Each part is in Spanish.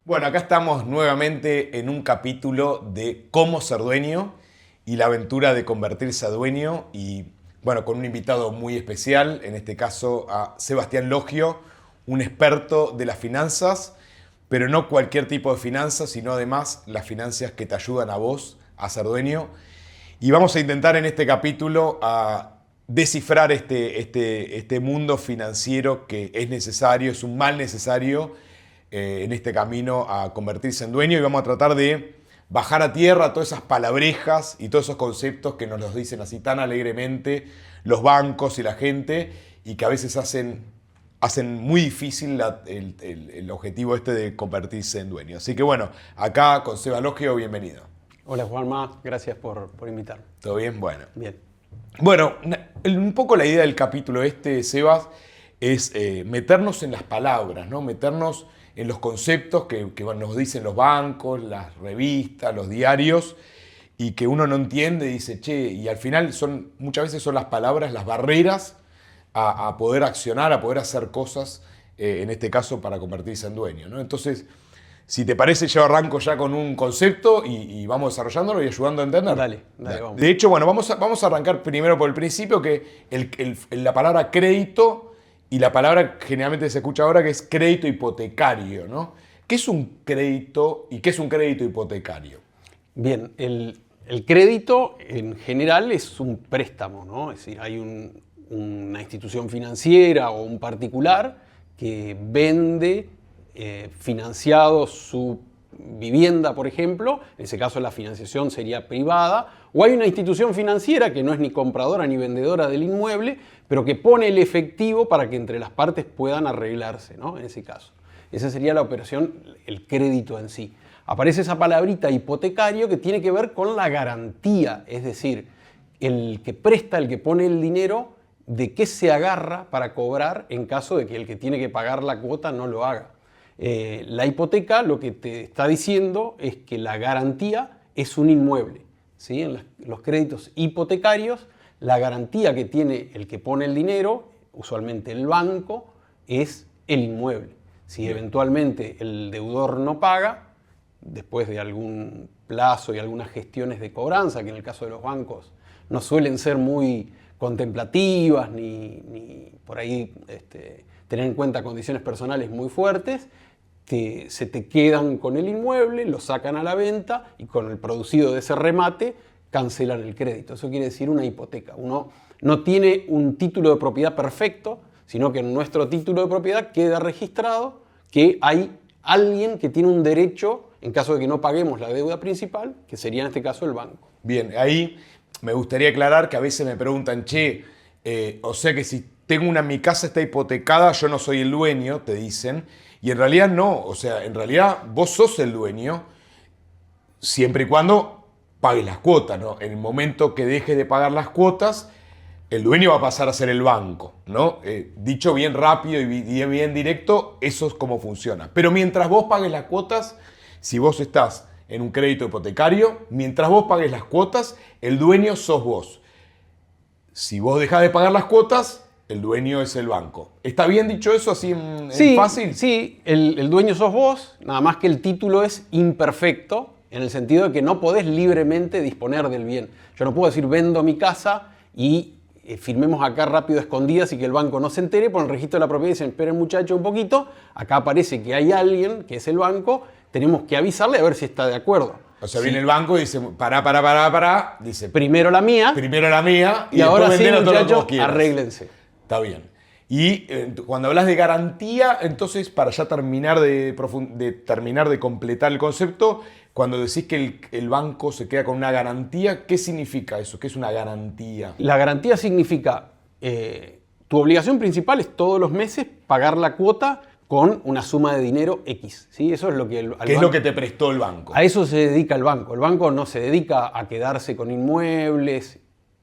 Bueno, acá estamos nuevamente en un capítulo de cómo ser dueño y la aventura de convertirse a dueño y bueno, con un invitado muy especial, en este caso a Sebastián Logio, un experto de las finanzas, pero no cualquier tipo de finanzas, sino además las finanzas que te ayudan a vos a ser dueño. Y vamos a intentar en este capítulo a descifrar este mundo financiero que es necesario, es un mal necesario en este camino a convertirse en dueño, y vamos a tratar de bajar a tierra todas esas palabrejas y todos esos conceptos que nos los dicen así tan alegremente los bancos y la gente y que a veces hacen muy difícil el objetivo este de convertirse en dueño. Así que bueno, acá con Seba Logio, bienvenido. Hola Juanma, gracias por invitarme. ¿Todo bien? Bueno. Bien. Bueno, un poco la idea del capítulo Sebas, es meternos en las palabras, ¿no? Meternos en los conceptos que nos dicen los bancos, las revistas, los diarios, y que uno no entiende y dice, che, y al final muchas veces son las palabras, las barreras a poder accionar, a poder hacer cosas, en este caso para convertirse en dueño, ¿no? Entonces, si te parece, yo arranco ya con un concepto y vamos desarrollándolo y ayudando a entender. Dale, vamos. De hecho, bueno, vamos a arrancar primero por el principio, que la palabra crédito y la palabra generalmente se escucha ahora que es crédito hipotecario, ¿no? ¿Qué es un crédito y qué es un crédito hipotecario? Bien, el crédito en general es un préstamo, ¿no? Es decir, hay una institución financiera o un particular que vende financiado su vivienda, por ejemplo, en ese caso la financiación sería privada, o hay una institución financiera que no es ni compradora ni vendedora del inmueble, pero que pone el efectivo para que entre las partes puedan arreglarse, ¿no? En ese caso. Esa sería la operación, el crédito en sí. Aparece esa palabrita hipotecario que tiene que ver con la garantía, es decir, el que presta, el que pone el dinero, de qué se agarra para cobrar en caso de que el que tiene que pagar la cuota no lo haga. La hipoteca lo que te está diciendo es que la garantía es un inmueble, ¿sí? En los créditos hipotecarios, la garantía que tiene el que pone el dinero, usualmente el banco, es el inmueble. Si eventualmente el deudor no paga, después de algún plazo y algunas gestiones de cobranza, que en el caso de los bancos no suelen ser muy contemplativas ni por ahí tener en cuenta condiciones personales muy fuertes, se te quedan con el inmueble, lo sacan a la venta y con el producido de ese remate cancelan el crédito. Eso quiere decir una hipoteca. Uno no tiene un título de propiedad perfecto, sino que en nuestro título de propiedad queda registrado que hay alguien que tiene un derecho en caso de que no paguemos la deuda principal, que sería en este caso el banco. Bien, ahí me gustaría aclarar que a veces me preguntan, che, o sea que si mi casa está hipotecada, yo no soy el dueño, te dicen, y en realidad no, o sea, en realidad vos sos el dueño siempre y cuando pagues las cuotas, ¿no? En el momento que dejes de pagar las cuotas, el dueño va a pasar a ser el banco, ¿no? Dicho bien rápido y bien directo, eso es como funciona. Pero mientras vos pagues las cuotas, si vos estás en un crédito hipotecario, mientras vos pagues las cuotas, el dueño sos vos. Si vos dejás de pagar las cuotas, el dueño es el banco. ¿Está bien dicho eso así en fácil? Sí, el dueño sos vos, nada más que el título es imperfecto, en el sentido de que no podés libremente disponer del bien. Yo no puedo decir vendo mi casa y firmemos acá rápido escondidas y que el banco no se entere, por el registro de la propiedad dicen, esperen muchacho un poquito, acá aparece que hay alguien que es el banco, tenemos que avisarle a ver si está de acuerdo. O sea, viene el banco y dice, pará, dice, primero la mía y ahora después sí, vendelo todo lo que vos muchachos, quieras. arréglense. Está bien. Y cuando hablas de garantía, entonces, para ya terminar de completar el concepto, cuando decís que el banco se queda con una garantía, ¿qué significa eso? ¿Qué es una garantía? La garantía significa, tu obligación principal es todos los meses pagar la cuota con una suma de dinero X, ¿sí? Eso es lo que ¿Qué es lo que te prestó el banco? A eso se dedica el banco. El banco no se dedica a quedarse con inmuebles,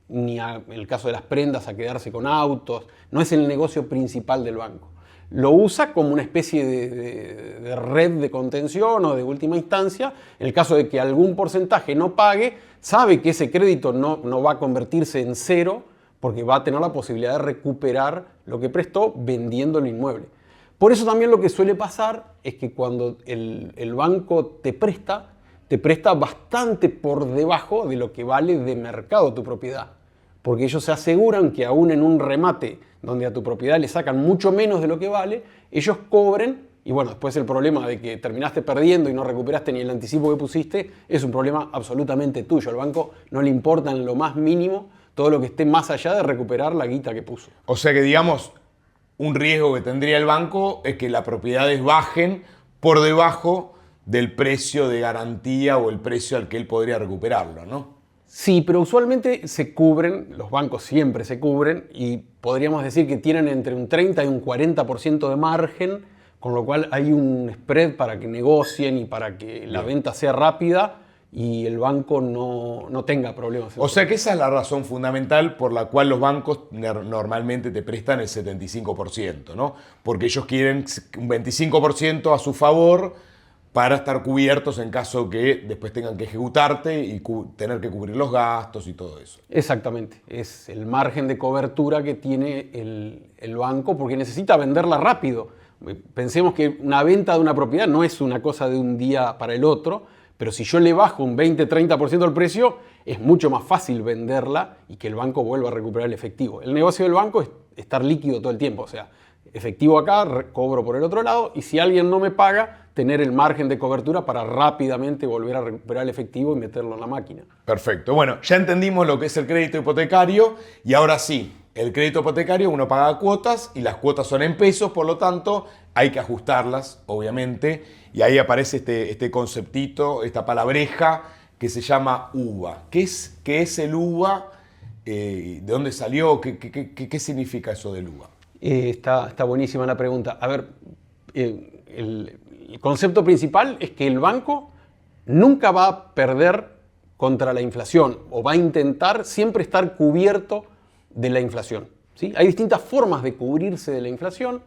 ni en el caso de las prendas a quedarse con autos. No es el negocio principal del banco. Lo usa como una especie de red de contención o de última instancia. En el caso de que algún porcentaje no pague, sabe que ese crédito no va a convertirse en cero porque va a tener la posibilidad de recuperar lo que prestó vendiendo el inmueble. Por eso también lo que suele pasar es que cuando el banco te presta bastante por debajo de lo que vale de mercado tu propiedad. Porque ellos se aseguran que aún en un remate donde a tu propiedad le sacan mucho menos de lo que vale, ellos cobren, y bueno, después el problema de que terminaste perdiendo y no recuperaste ni el anticipo que pusiste, es un problema absolutamente tuyo. Al banco no le importa en lo más mínimo todo lo que esté más allá de recuperar la guita que puso. O sea que, digamos, un riesgo que tendría el banco es que las propiedades bajen por debajo del precio de garantía o el precio al que él podría recuperarlo, ¿no? Sí, pero usualmente se cubren, los bancos siempre se cubren, y podríamos decir que tienen entre un 30 y un 40% de margen, con lo cual hay un spread para que negocien y para que la venta sea rápida y el banco no tenga problemas. O sea que esa es la razón fundamental por la cual los bancos normalmente te prestan el 75%, ¿no? Porque ellos quieren un 25% a su favor para estar cubiertos en caso que después tengan que ejecutarte y tener que cubrir los gastos y todo eso. Exactamente, es el margen de cobertura que tiene el banco porque necesita venderla rápido. Pensemos que una venta de una propiedad no es una cosa de un día para el otro, pero si yo le bajo un 20-30% el precio, es mucho más fácil venderla y que el banco vuelva a recuperar el efectivo. El negocio del banco es estar líquido todo el tiempo, o sea, efectivo acá, cobro por el otro lado, y si alguien no me paga, tener el margen de cobertura para rápidamente volver a recuperar el efectivo y meterlo en la máquina. Perfecto. Bueno, ya entendimos lo que es el crédito hipotecario y ahora sí, el crédito hipotecario uno paga cuotas y las cuotas son en pesos, por lo tanto hay que ajustarlas, obviamente, y ahí aparece este conceptito, esta palabreja que se llama UVA. ¿Qué es el UVA? ¿De dónde salió? ¿Qué significa eso del UVA? Está buenísima la pregunta. A ver, el concepto principal es que el banco nunca va a perder contra la inflación o va a intentar siempre estar cubierto de la inflación, ¿sí? Hay distintas formas de cubrirse de la inflación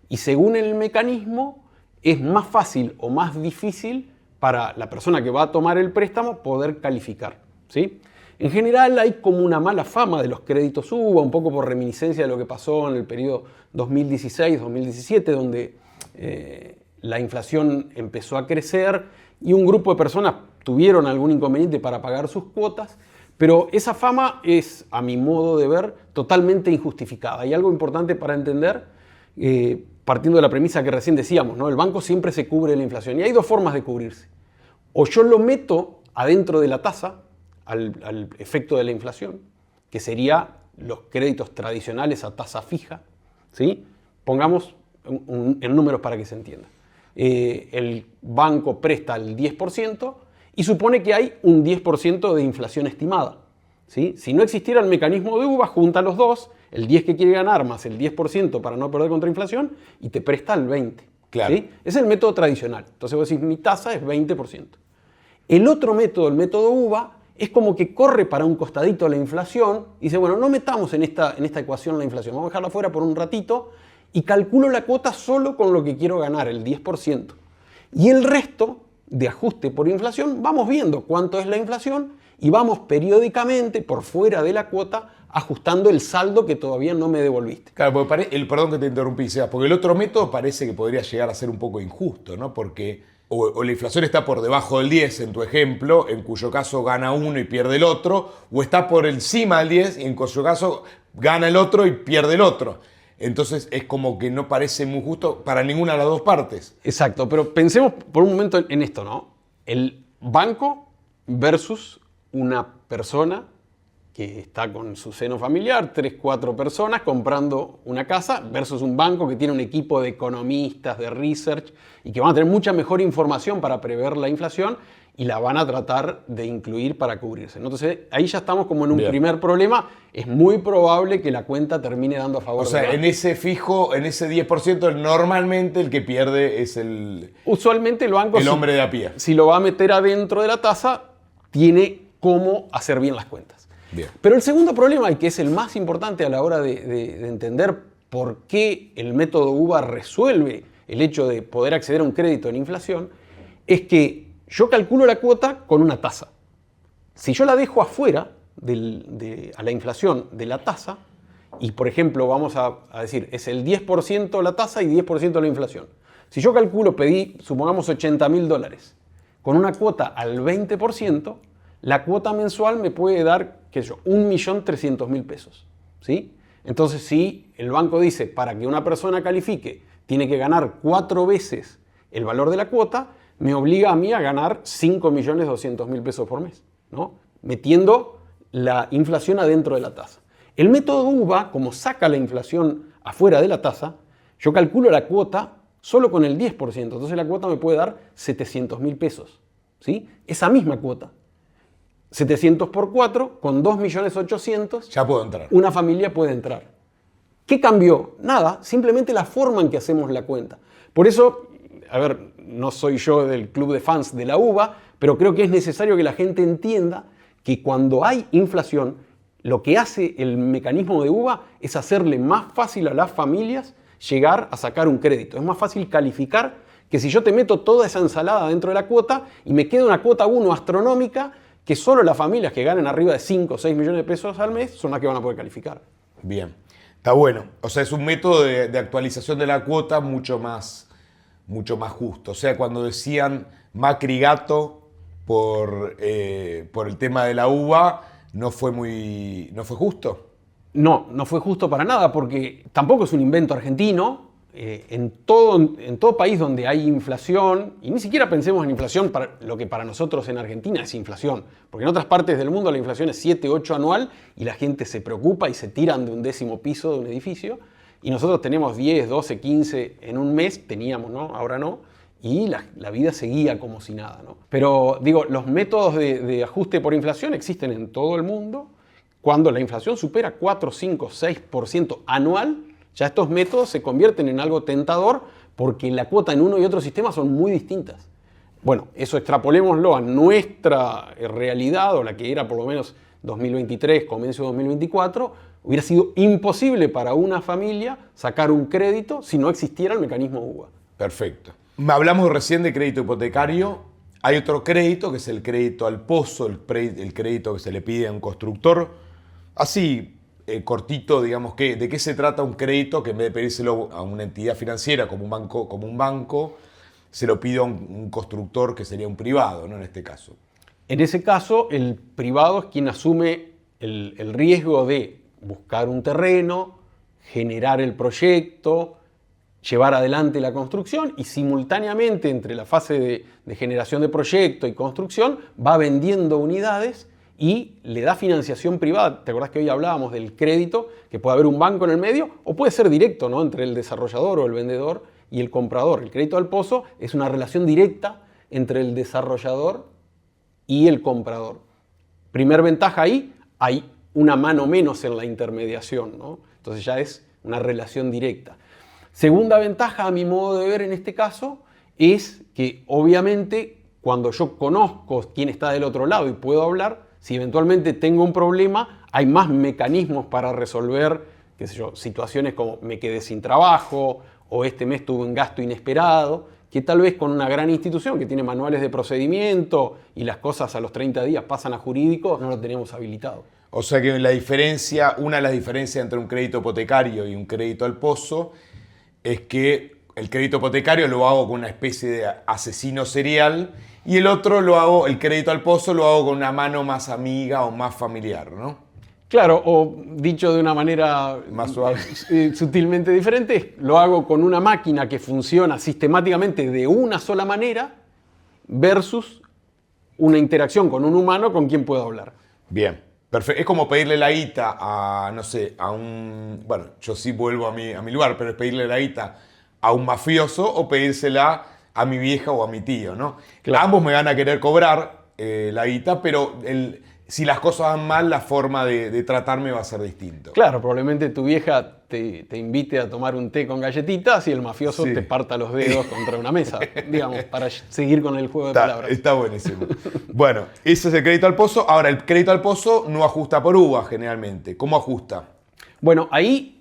y según el mecanismo es más fácil o más difícil para la persona que va a tomar el préstamo poder calificar, ¿sí? En general hay como una mala fama de los créditos UVA, un poco por reminiscencia de lo que pasó en el periodo 2016-2017, donde la inflación empezó a crecer y un grupo de personas tuvieron algún inconveniente para pagar sus cuotas, pero esa fama es, a mi modo de ver, totalmente injustificada. Hay algo importante para entender, partiendo de la premisa que recién decíamos, ¿no? El banco siempre se cubre de la inflación y hay dos formas de cubrirse. O yo lo meto adentro de la tasa, al efecto de la inflación, que sería los créditos tradicionales a tasa fija, ¿sí? Pongamos en números para que se entienda. El banco presta el 10% y supone que hay un 10% de inflación estimada, ¿sí? Si no existiera el mecanismo de UVA, junta los dos, el 10 que quiere ganar más el 10% para no perder contra inflación y te presta el 20%. Claro. ¿Sí? Es el método tradicional. Entonces vos decís, mi tasa es 20%. El otro método, el método UVA, es como que corre para un costadito la inflación y dice, bueno, no metamos en esta ecuación la inflación, vamos a dejarla fuera por un ratito y calculo la cuota solo con lo que quiero ganar, el 10%. Y el resto de ajuste por inflación, vamos viendo cuánto es la inflación y vamos periódicamente por fuera de la cuota ajustando el saldo que todavía no me devolviste. Claro, porque perdón que te interrumpí, Sebas, porque el otro método parece que podría llegar a ser un poco injusto, ¿no? Porque o la inflación está por debajo del 10 en tu ejemplo, en cuyo caso gana uno y pierde el otro, o está por encima del 10 y en cuyo caso gana el otro y pierde el otro. Entonces es como que no parece muy justo para ninguna de las dos partes. Exacto, pero pensemos por un momento en esto, ¿no? El banco versus una persona que está con su seno familiar, 3-4 personas comprando una casa versus un banco que tiene un equipo de economistas, de research y que van a tener mucha mejor información para prever la inflación y la van a tratar de incluir para cubrirse. Entonces ahí ya estamos como en un primer problema. Es muy probable que la cuenta termine dando a favor. O sea, en ese fijo, en ese 10%, normalmente el que pierde es usualmente el banco, el hombre de a pie. Si lo va a meter adentro de la tasa, tiene cómo hacer bien las cuentas. Bien. Pero el segundo problema, y que es el más importante a la hora de entender por qué el método UVA resuelve el hecho de poder acceder a un crédito en inflación, es que yo calculo la cuota con una tasa. Si yo la dejo afuera a la inflación de la tasa y, por ejemplo, vamos a decir, es el 10% la tasa y 10% la inflación. Si yo calculo, supongamos $80.000, con una cuota al 20%, la cuota mensual me puede dar, qué sé yo, 1.300.000 pesos. ¿Sí? Entonces, si el banco dice, para que una persona califique, tiene que ganar 4 veces el valor de la cuota, me obliga a mí a ganar 5.200.000 pesos por mes, ¿no? Metiendo la inflación adentro de la tasa. El método UVA, como saca la inflación afuera de la tasa, yo calculo la cuota solo con el 10%. Entonces la cuota me puede dar 700.000 pesos. ¿Sí? Esa misma cuota. 700 por 4, con 2.800.000. Ya puedo entrar. Una familia puede entrar. ¿Qué cambió? Nada, simplemente la forma en que hacemos la cuenta. Por eso, a ver, no soy yo del club de fans de la UVA, pero creo que es necesario que la gente entienda que cuando hay inflación, lo que hace el mecanismo de UVA es hacerle más fácil a las familias llegar a sacar un crédito. Es más fácil calificar que si yo te meto toda esa ensalada dentro de la cuota y me queda una cuota 1 astronómica que solo las familias que ganen arriba de 5 o 6 millones de pesos al mes son las que van a poder calificar. Bien, está bueno. O sea, es un método de actualización de la cuota mucho más justo. O sea, cuando decían Macri gato por el tema de la UVA, no fue justo. No fue justo para nada, porque tampoco es un invento argentino. En todo país donde hay inflación, y ni siquiera pensemos en inflación para lo que para nosotros en Argentina es inflación, porque en otras partes del mundo la inflación es 7, 8 anual y la gente se preocupa y se tiran de un 10º piso de un edificio, y nosotros tenemos 10, 12, 15 en un mes, teníamos, ¿no? Ahora no, y la vida seguía como si nada, ¿no? Pero digo, los métodos de ajuste por inflación existen en todo el mundo. Cuando la inflación supera 4, 5, 6% anual, ya estos métodos se convierten en algo tentador porque la cuota en uno y otro sistema son muy distintas. Bueno, eso extrapolémoslo a nuestra realidad, o la que era por lo menos 2023, comienzo de 2024, hubiera sido imposible para una familia sacar un crédito si no existiera el mecanismo UVA. Perfecto. Hablamos recién de crédito hipotecario. Hay otro crédito que es el crédito al pozo, el crédito que se le pide a un constructor. Así, cortito, digamos, ¿de qué se trata un crédito que en vez de pedírselo a una entidad financiera como un banco, se lo pide a un constructor que sería un privado, ¿no? En este caso. En ese caso, el privado es quien asume el riesgo de buscar un terreno, generar el proyecto, llevar adelante la construcción y simultáneamente entre la fase de generación de proyecto y construcción va vendiendo unidades y le da financiación privada. ¿Te acordás que hoy hablábamos del crédito? Que puede haber un banco en el medio o puede ser directo, ¿no? Entre el desarrollador o el vendedor y el comprador. El crédito al pozo es una relación directa entre el desarrollador y el comprador. Primer ventaja ahí, hay una mano menos en la intermediación, ¿no? Entonces ya es una relación directa. Segunda ventaja, a mi modo de ver en este caso, es que obviamente cuando yo conozco quién está del otro lado y puedo hablar, si eventualmente tengo un problema, hay más mecanismos para resolver, qué sé yo, situaciones como me quedé sin trabajo o este mes tuve un gasto inesperado, que tal vez con una gran institución que tiene manuales de procedimiento y las cosas a los 30 días pasan a jurídicos, no lo tenemos habilitado. O sea que una de las diferencias entre un crédito hipotecario y un crédito al pozo es que el crédito hipotecario lo hago con una especie de asesino serial y el crédito al pozo lo hago con una mano más amiga o más familiar, ¿no? Claro, o dicho de una manera más suave, sutilmente diferente, lo hago con una máquina que funciona sistemáticamente de una sola manera versus una interacción con un humano con quien puedo hablar. Bien, perfecto. Es como pedirle la guita a, no sé, bueno, yo sí vuelvo a mi lugar, pero es pedirle la guita a un mafioso o pedírsela a mi vieja o a mi tío, ¿no? Claro. Ambos me van a querer cobrar la guita, pero si las cosas van mal, la forma de tratarme va a ser distinto. Claro, probablemente tu vieja te invite a tomar un té con galletitas y el mafioso te parta los dedos contra una mesa, digamos, para seguir con el juego de palabras. Está buenísimo. Bueno, ese es el crédito al pozo. Ahora, el crédito al pozo no ajusta por UVA generalmente. ¿Cómo ajusta? Bueno, ahí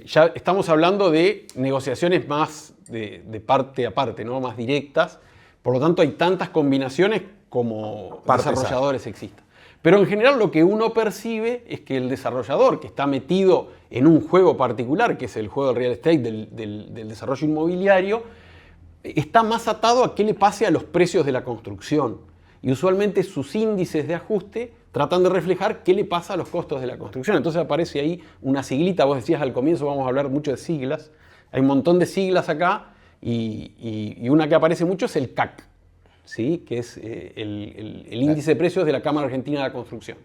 ya estamos hablando de negociaciones más de parte a parte, ¿no? Más directas. Por lo tanto, hay tantas combinaciones como desarrolladores existan. Pero en general lo que uno percibe es que el desarrollador que está metido en un juego particular, que es el juego del real estate, del desarrollo inmobiliario, está más atado a qué le pase a los precios de la construcción. Y usualmente sus índices de ajuste tratan de reflejar qué le pasa a los costos de la construcción. Entonces aparece ahí una siglita, vos decías al comienzo, vamos a hablar mucho de siglas. Hay un montón de siglas acá y una que aparece mucho es el CAC, ¿sí? Que es el índice de precios de la Cámara Argentina de la Construcción,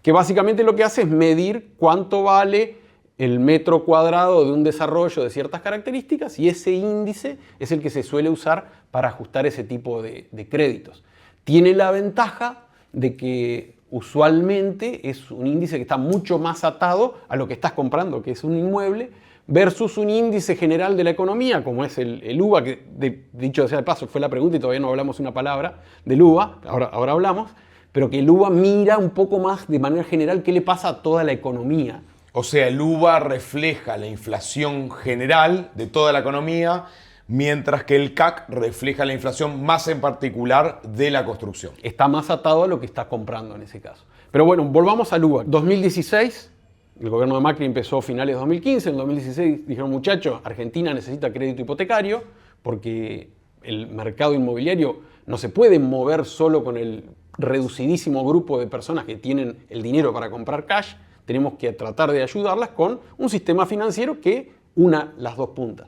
que básicamente lo que hace es medir cuánto vale el metro cuadrado de un desarrollo de ciertas características, y ese índice es el que se suele usar para ajustar ese tipo de créditos. Tiene la ventaja de que usualmente es un índice que está mucho más atado a lo que estás comprando, que es un inmueble, versus un índice general de la economía, como es el UVA, que dicho sea de paso fue la pregunta y todavía no hablamos una palabra del UVA, ahora hablamos, pero que el UVA mira un poco más de manera general qué le pasa a toda la economía. O sea, el UVA refleja la inflación general de toda la economía, mientras que el CAC refleja la inflación más en particular de la construcción. Está más atado a lo que estás comprando en ese caso. Pero bueno, volvamos al UVA. 2016, el gobierno de Macri empezó a finales de 2015. En 2016 dijeron, muchachos, Argentina necesita crédito hipotecario porque el mercado inmobiliario no se puede mover solo con el reducidísimo grupo de personas que tienen el dinero para comprar cash. Tenemos que tratar de ayudarlas con un sistema financiero que una las dos puntas.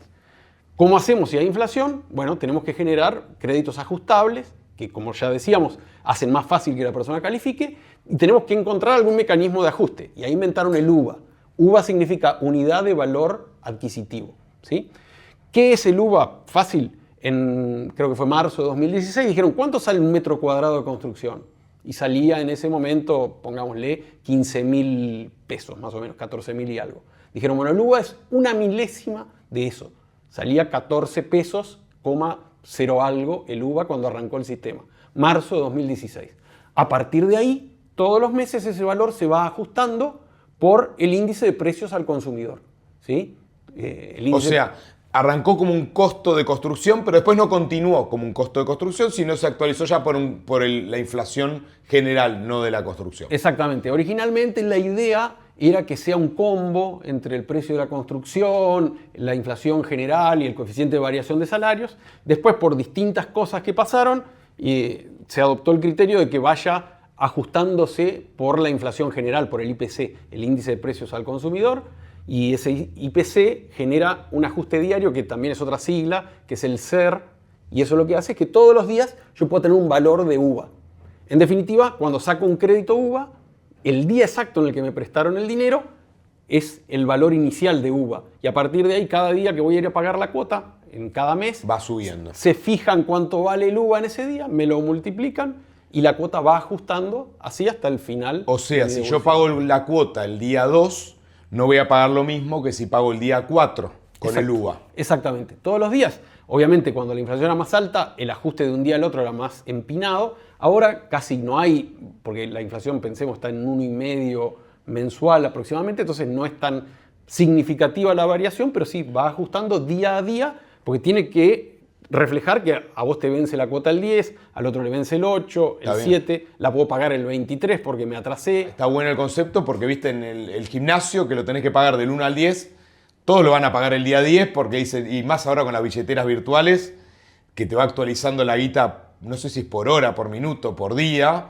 ¿Cómo hacemos si hay inflación? Bueno, tenemos que generar créditos ajustables, que como ya decíamos, hacen más fácil que la persona califique, y tenemos que encontrar algún mecanismo de ajuste. Y ahí inventaron el UVA. UVA significa unidad de valor adquisitivo, ¿sí? ¿Qué es el UVA? Fácil. Creo que fue marzo de 2016, dijeron, ¿cuánto sale un metro cuadrado de construcción? Y salía en ese momento, pongámosle, 15.000 pesos, más o menos, 14.000 y algo. Dijeron, bueno, el UVA es una milésima de eso. Salía 14 pesos, 0 algo el UVA cuando arrancó el sistema. Marzo de 2016. A partir de ahí, todos los meses ese valor se va ajustando por el índice de precios al consumidor, ¿sí? O sea, arrancó como un costo de construcción, pero después no continuó como un costo de construcción, sino se actualizó ya por la inflación general, no de la construcción. Exactamente. Originalmente la idea era que sea un combo entre el precio de la construcción, la inflación general y el coeficiente de variación de salarios. Después, por distintas cosas que pasaron, se adoptó el criterio de que vaya ajustándose por la inflación general, por el IPC, el índice de precios al consumidor, y ese IPC genera un ajuste diario, que también es otra sigla, que es el CER, y eso lo que hace es que todos los días yo puedo tener un valor de UVA. En definitiva, cuando saco un crédito UVA, el día exacto en el que me prestaron el dinero es el valor inicial de UVA. Y a partir de ahí, cada día que voy a ir a pagar la cuota, en cada mes, va subiendo. Se fijan cuánto vale el UVA en ese día, me lo multiplican y la cuota va ajustando así hasta el final. O sea, si yo pago la cuota el día 2, no voy a pagar lo mismo que si pago el día 4 con el UVA. Exactamente, todos los días. Obviamente, cuando la inflación era más alta, el ajuste de un día al otro era más empinado. Ahora casi no hay, porque la inflación, pensemos, está en 1,5 mensual aproximadamente, entonces no es tan significativa la variación, pero sí va ajustando día a día, porque tiene que reflejar que a vos te vence la cuota el 10, al otro le vence el 8, el 7, la puedo pagar el 23 porque me atrasé. Está bueno el concepto porque viste en el gimnasio que lo tenés que pagar del 1 al 10, todos lo van a pagar el día 10 porque dice, y más ahora con las billeteras virtuales, que te va actualizando la guita, no sé si es por hora, por minuto, por día,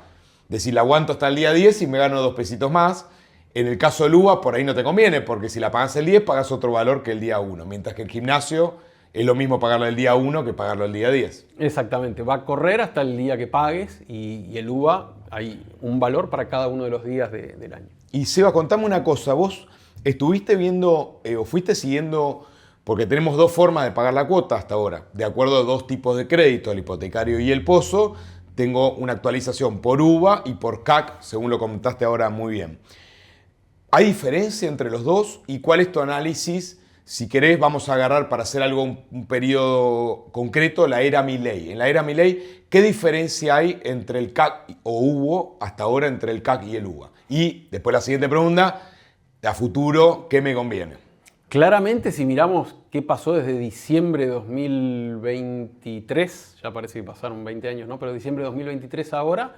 decir, la aguanto hasta el día 10 y me gano 2 pesitos más. En el caso del UVA, por ahí no te conviene, porque si la pagas el 10, pagas otro valor que el día 1, mientras que el gimnasio es lo mismo pagarlo el día 1 que pagarlo el día 10. Exactamente, va a correr hasta el día que pagues y el UVA hay un valor para cada uno de los días del año. Y Seba, contame una cosa, vos estuviste viendo o fuiste siguiendo, porque tenemos dos formas de pagar la cuota hasta ahora, de acuerdo a dos tipos de crédito, el hipotecario y el pozo. Tengo una actualización por UVA y por CAC, según lo comentaste ahora muy bien. ¿Hay diferencia entre los dos? ¿Y cuál es tu análisis? Si querés, vamos a agarrar para hacer algo, un periodo concreto, la era Milei. En la era Milei, ¿qué diferencia hay entre el CAC o hubo hasta ahora entre el CAC y el UVA? Y después la siguiente pregunta, a futuro, ¿qué me conviene? Claramente, si miramos qué pasó desde diciembre de 2023, ya parece que pasaron 20 años, ¿no? Pero diciembre de 2023 ahora,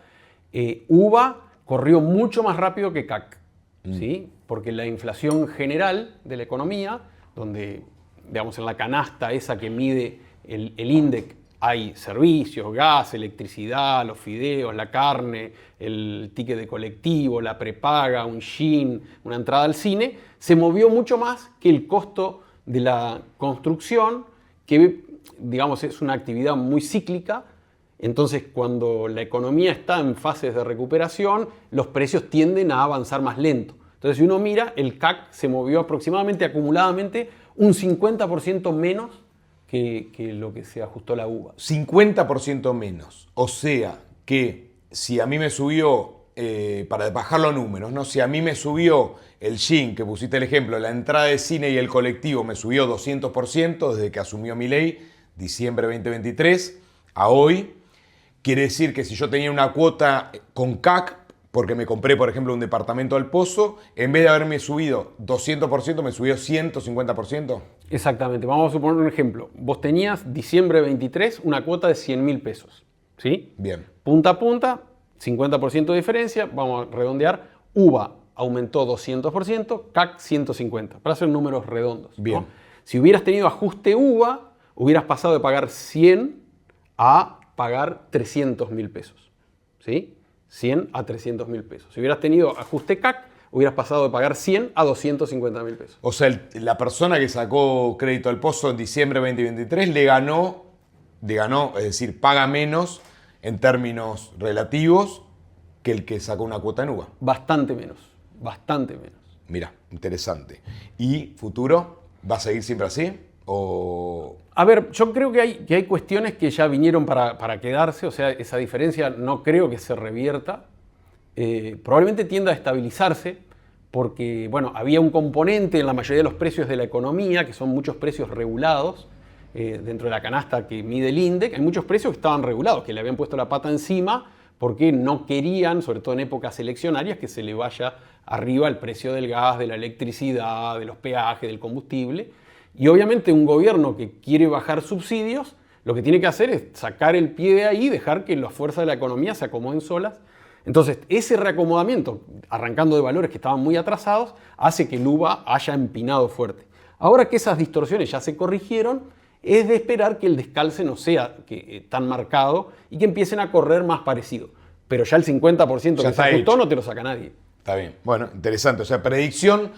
UVA corrió mucho más rápido que CAC, ¿sí? Porque la inflación general de la economía, donde, digamos, en la canasta esa que mide el INDEC, hay servicios, gas, electricidad, los fideos, la carne, el ticket de colectivo, la prepaga, un gin, una entrada al cine, se movió mucho más que el costo de la construcción, que, digamos, es una actividad muy cíclica. Entonces, cuando la economía está en fases de recuperación, los precios tienden a avanzar más lento. Entonces, si uno mira, el CAC se movió aproximadamente, acumuladamente, un 50% menos que lo que se ajustó la uva. 50% menos. O sea que si a mí me subió, para bajarlo a números, ¿no? Si a mí me subió el gin, que pusiste el ejemplo, la entrada de cine y el colectivo me subió 200% desde que asumió Milei, diciembre 2023, a hoy, quiere decir que si yo tenía una cuota con CAC, porque me compré, por ejemplo, un departamento al Pozo, en vez de haberme subido 200%, me subió 150%. Exactamente. Vamos a suponer un ejemplo. Vos tenías diciembre 23 una cuota de 100.000 pesos. ¿Sí? Bien. Punta a punta, 50% de diferencia. Vamos a redondear. UVA aumentó 200%, CAC 150%. Para hacer números redondos. Bien. ¿No? Si hubieras tenido ajuste UVA, hubieras pasado de pagar 100 a pagar 300.000 pesos. ¿Sí? 100 a 300.000 pesos. Si hubieras tenido ajuste CAC, hubieras pasado de pagar 100 a 250.000 pesos. O sea, la persona que sacó crédito al Pozo en diciembre de 2023 le ganó, es decir, paga menos en términos relativos que el que sacó una cuota en UVA. Bastante menos, bastante menos. Mira, interesante. ¿Y futuro? ¿Va a seguir siempre así? ¿O...? A ver, yo creo que hay cuestiones que ya vinieron para quedarse, o sea, esa diferencia no creo que se revierta. Probablemente tienda a estabilizarse porque, bueno, había un componente en la mayoría de los precios de la economía, que son muchos precios regulados, dentro de la canasta que mide el INDEC, hay muchos precios que estaban regulados, que le habían puesto la pata encima porque no querían, sobre todo en épocas eleccionarias, que se le vaya arriba el precio del gas, de la electricidad, de los peajes, del combustible. Y obviamente un gobierno que quiere bajar subsidios, lo que tiene que hacer es sacar el pie de ahí, dejar que las fuerzas de la economía se acomoden solas. Entonces, ese reacomodamiento, arrancando de valores que estaban muy atrasados, hace que el UVA haya empinado fuerte. Ahora que esas distorsiones ya se corrigieron, es de esperar que el descalce no sea tan marcado y que empiecen a correr más parecido. Pero ya el 50% que se ajustó no te lo saca nadie. Está bien. Bueno, interesante. O sea, predicción,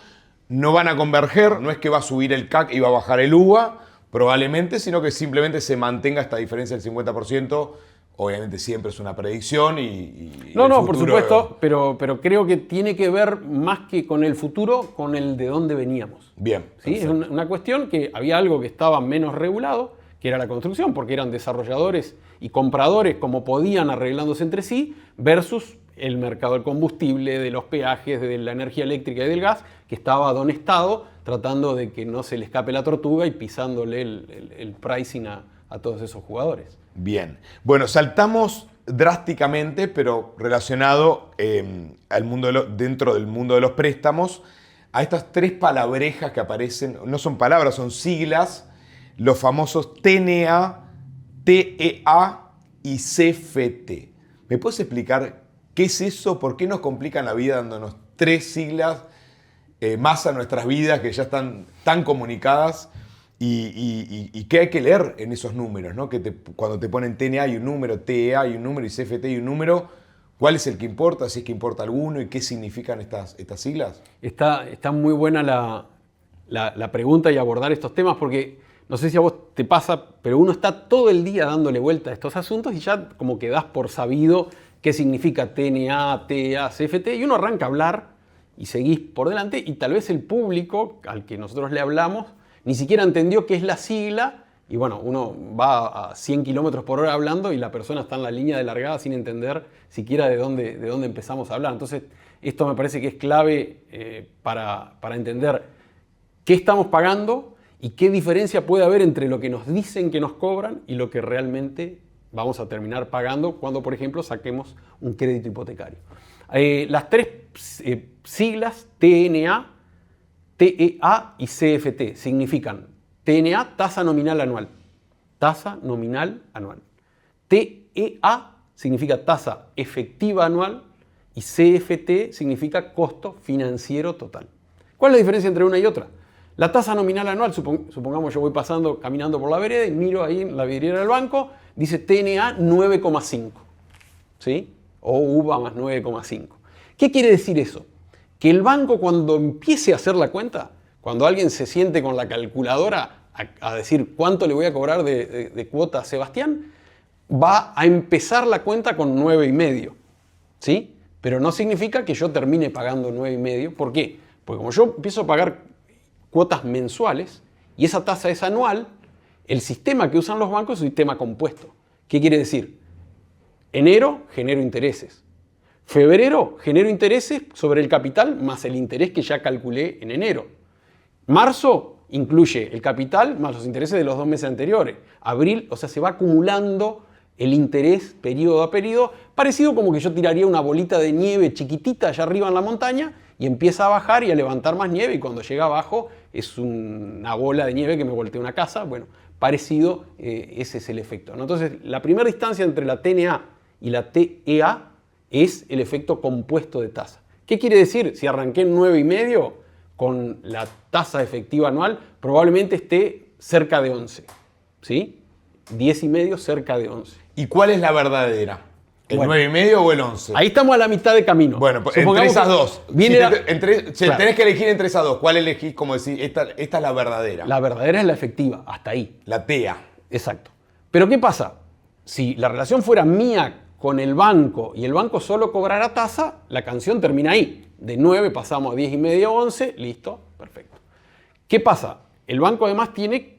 no van a converger, no es que va a subir el CAC y va a bajar el UVA, probablemente, sino que simplemente se mantenga esta diferencia del 50%. Obviamente siempre es una predicción y no, futuro... por supuesto, pero creo que tiene que ver más que con el futuro, con el de dónde veníamos. Bien. ¿Sí? Es una cuestión que había algo que estaba menos regulado, que era la construcción, porque eran desarrolladores y compradores como podían arreglándose entre sí, versus el mercado del combustible, de los peajes, de la energía eléctrica y del gas, que estaba adonestado, tratando de que no se le escape la tortuga y pisándole el pricing a todos esos jugadores. Bien. Bueno, saltamos drásticamente, pero relacionado al mundo dentro del mundo de los préstamos, a estas tres palabrejas que aparecen, no son palabras, son siglas, los famosos TNA, TEA y CFT. ¿Me puedes explicar qué es eso? ¿Por qué nos complican la vida dándonos tres siglas más a nuestras vidas que ya están tan comunicadas? Y qué hay que leer en esos números, ¿no? Cuando te ponen TNA hay un número, TEA hay un número y CFT hay un número, ¿cuál es el que importa? Si es que importa alguno y qué significan estas siglas. Está muy buena la pregunta y abordar estos temas porque no sé si a vos te pasa, pero uno está todo el día dándole vuelta a estos asuntos y ya como que das por sabido qué significa TNA, TEA, CFT y uno arranca a hablar y seguís por delante y tal vez el público al que nosotros le hablamos ni siquiera entendió qué es la sigla y bueno, uno va a 100 km por hora hablando y la persona está en la línea de largada sin entender siquiera de dónde empezamos a hablar. Entonces, esto me parece que es clave para entender qué estamos pagando y qué diferencia puede haber entre lo que nos dicen que nos cobran y lo que realmente vamos a terminar pagando cuando, por ejemplo, saquemos un crédito hipotecario. Las tres siglas TNA, TEA y CFT significan TNA, tasa nominal anual. Tasa nominal anual. TEA significa tasa efectiva anual y CFT significa costo financiero total. ¿Cuál es la diferencia entre una y otra? La tasa nominal anual, supongamos yo voy pasando, caminando por la vereda y miro ahí en la vidriera del banco, dice TNA 9,5, ¿sí? O UVA más 9,5. ¿Qué quiere decir eso? Que el banco cuando empiece a hacer la cuenta, cuando alguien se siente con la calculadora a decir cuánto le voy a cobrar de cuota a Sebastián, va a empezar la cuenta con 9,5, ¿sí? Pero no significa que yo termine pagando 9,5. ¿Por qué? Porque como yo empiezo a pagar cuotas mensuales y esa tasa es anual, el sistema que usan los bancos es un sistema compuesto. ¿Qué quiere decir? Enero genero intereses. Febrero genero intereses sobre el capital más el interés que ya calculé en enero. Marzo incluye el capital más los intereses de los 2 meses anteriores. Abril, o sea, se va acumulando el interés periodo a periodo, parecido como que yo tiraría una bolita de nieve chiquitita allá arriba en la montaña y empieza a bajar y a levantar más nieve y cuando llega abajo es una bola de nieve que me voltea una casa. Bueno, parecido, ese es el efecto, ¿no? Entonces, la primera distancia entre la TNA y la TEA es el efecto compuesto de tasa. ¿Qué quiere decir? Si arranqué en 9,5 con la tasa efectiva anual, probablemente esté cerca de 11, ¿sí? 10,5 cerca de 11. ¿Y cuál es la verdadera? ¿El 9,5 o el 11? Ahí estamos a la mitad de camino. Bueno, entre esas dos. Claro. Tenés que elegir entre esas dos. ¿Cuál elegís como decir, esta es la verdadera? La verdadera es la efectiva, hasta ahí. La TEA. Exacto. Pero ¿qué pasa? Si la relación fuera mía con el banco y el banco solo cobrara tasa, la canción termina ahí. De 9 pasamos a 10,5 o 11, listo, perfecto. ¿Qué pasa? El banco además tiene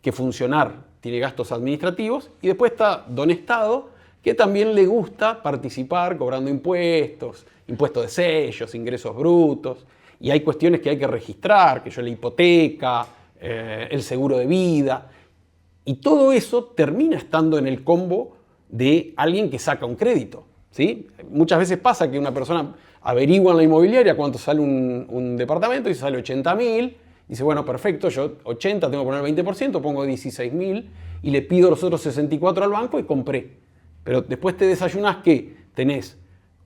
que funcionar, tiene gastos administrativos y después está Don Estado, que también le gusta participar cobrando impuestos, impuestos de sellos, ingresos brutos, y hay cuestiones que hay que registrar, que yo la hipoteca, el seguro de vida, y todo eso termina estando en el combo de alguien que saca un crédito, ¿sí? Muchas veces pasa que una persona averigua en la inmobiliaria cuánto sale un departamento y sale 80.000, dice, bueno, perfecto, yo 80 tengo que poner el 20%, pongo 16.000 y le pido los otros 64 al banco y compré. Pero después te desayunas que tenés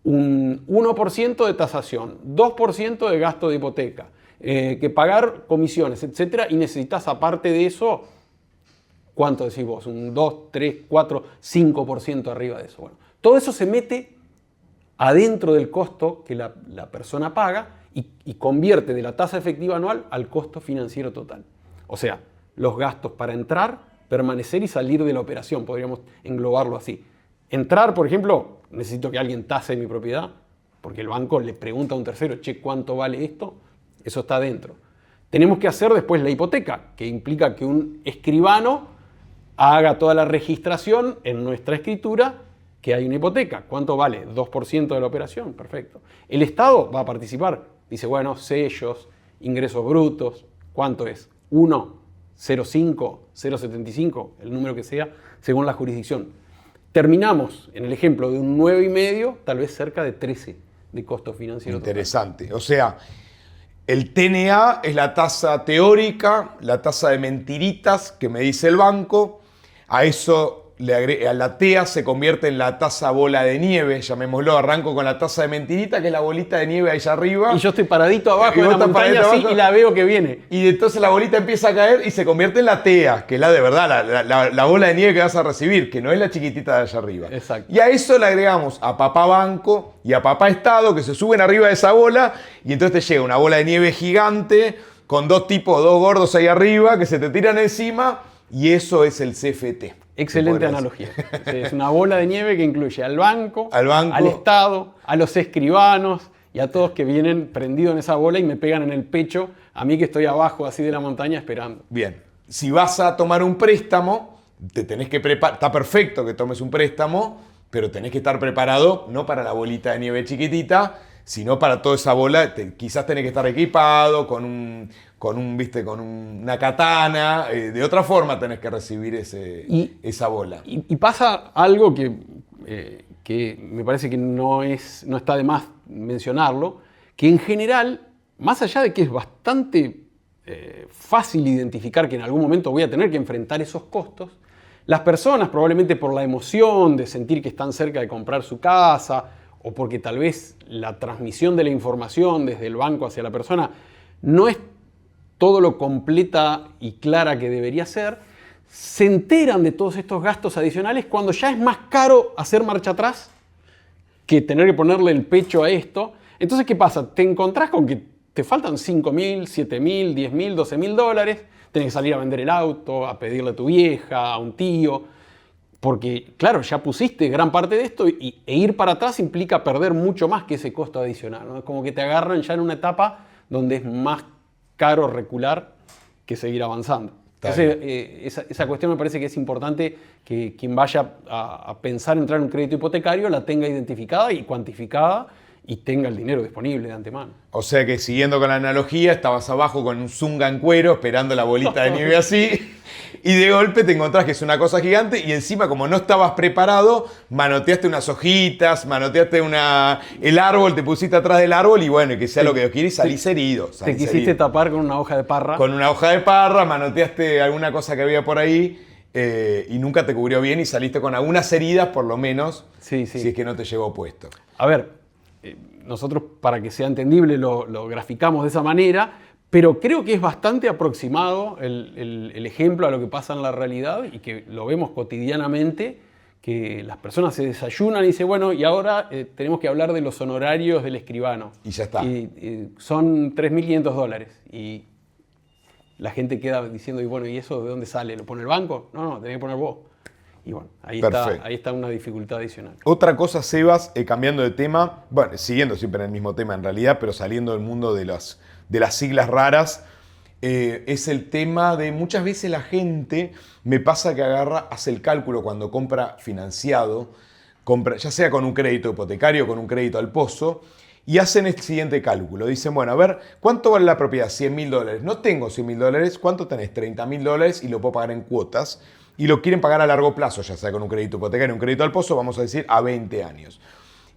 un 1% de tasación, 2% de gasto de hipoteca, que pagar comisiones, etcétera, y necesitas aparte de eso, ¿cuánto decís vos? Un 2, 3, 4, 5% arriba de eso. Bueno, todo eso se mete adentro del costo que la persona paga y convierte de la tasa efectiva anual al costo financiero total. O sea, los gastos para entrar, permanecer y salir de la operación, podríamos englobarlo así. Entrar, por ejemplo, necesito que alguien tase mi propiedad, porque el banco le pregunta a un tercero, che, ¿cuánto vale esto? Eso está adentro. Tenemos que hacer después la hipoteca, que implica que un escribano haga toda la registración en nuestra escritura que hay una hipoteca. ¿Cuánto vale? 2% de la operación, perfecto. El Estado va a participar. Dice, bueno, sellos, ingresos brutos, ¿cuánto es? 1, 0,5, 0,75, el número que sea, según la jurisdicción. Terminamos en el ejemplo de un 9,5, tal vez cerca de 13 de costo financiero. Interesante. Total. O sea, el TNA es la tasa teórica, la tasa de mentiritas que me dice el banco. A eso a la TEA se convierte en la tasa bola de nieve, llamémoslo. Arranco con la tasa de mentirita, que es la bolita de nieve allá arriba. Y yo estoy paradito abajo de la montaña así y la veo que viene. Y entonces la bolita empieza a caer y se convierte en la TEA, que es la de verdad, la bola de nieve que vas a recibir, que no es la chiquitita de allá arriba. Exacto. Y a eso le agregamos a papá banco y a papá Estado, que se suben arriba de esa bola, y entonces te llega una bola de nieve gigante con dos gordos ahí arriba que se te tiran encima, y eso es el CFT. Excelente analogía. Es una bola de nieve que incluye al banco, al Estado, a los escribanos y a todos que vienen prendidos en esa bola y me pegan en el pecho, a mí que estoy abajo así de la montaña esperando. Bien, si vas a tomar un préstamo, te tenés que preparar. Está perfecto que tomes un préstamo, pero tenés que estar preparado no para la bolita de nieve chiquitita, sino para toda esa bola. Quizás tenés que estar equipado con una katana. De otra forma tenés que recibir esa bola. Y pasa algo que me parece que no está de más mencionarlo, que en general, más allá de que es bastante fácil identificar que en algún momento voy a tener que enfrentar esos costos, las personas, probablemente por la emoción de sentir que están cerca de comprar su casa o porque tal vez la transmisión de la información desde el banco hacia la persona no es todo lo completa y clara que debería ser, se enteran de todos estos gastos adicionales cuando ya es más caro hacer marcha atrás que tener que ponerle el pecho a esto. Entonces, ¿qué pasa? Te encontrás con que te faltan 5.000, 7.000, 10.000, 12.000 dólares, tenés que salir a vender el auto, a pedirle a tu vieja, a un tío, porque, claro, ya pusiste gran parte de esto e ir para atrás implica perder mucho más que ese costo adicional, ¿no? Es como que te agarran ya en una etapa donde es más caro recular que seguir avanzando. Entonces, esa cuestión me parece que es importante que quien vaya a pensar entrar en un crédito hipotecario la tenga identificada y cuantificada y tenga el dinero disponible de antemano. O sea que, siguiendo con la analogía, estabas abajo con un zunga en cuero esperando la bolita de nieve así y de golpe te encontrás que es una cosa gigante y encima, como no estabas preparado, manoteaste unas hojitas, manoteaste el árbol, te pusiste atrás del árbol y bueno, que sea lo que Dios quiere y salís herido. Te quisiste tapar con una hoja de parra. Con una hoja de parra, manoteaste alguna cosa que había por ahí y nunca te cubrió bien y saliste con algunas heridas por lo menos, si es que no te llevó puesto. A ver, nosotros para que sea entendible lo graficamos de esa manera, pero creo que es bastante aproximado el ejemplo a lo que pasa en la realidad y que lo vemos cotidianamente, que las personas se desayunan y dicen, bueno, y ahora tenemos que hablar de los honorarios del escribano. Y ya está. Y son $3.500 dólares. Y la gente queda diciendo, y bueno, ¿y eso de dónde sale? ¿Lo pone el banco? No, tenés que poner vos. Y bueno, ahí está una dificultad adicional. Otra cosa, Sebas, cambiando de tema, bueno, siguiendo siempre en el mismo tema en realidad, pero saliendo del mundo de las siglas raras, es el tema de muchas veces la gente, me pasa que hace el cálculo cuando compra financiado, ya sea con un crédito hipotecario o con un crédito al pozo, y hacen el siguiente cálculo. Dicen, bueno, a ver, ¿cuánto vale la propiedad? $100.000. No tengo $100.000, ¿cuánto tenés? $30.000 y lo puedo pagar en cuotas. Y lo quieren pagar a largo plazo, ya sea con un crédito hipotecario, un crédito al pozo, vamos a decir, a 20 años.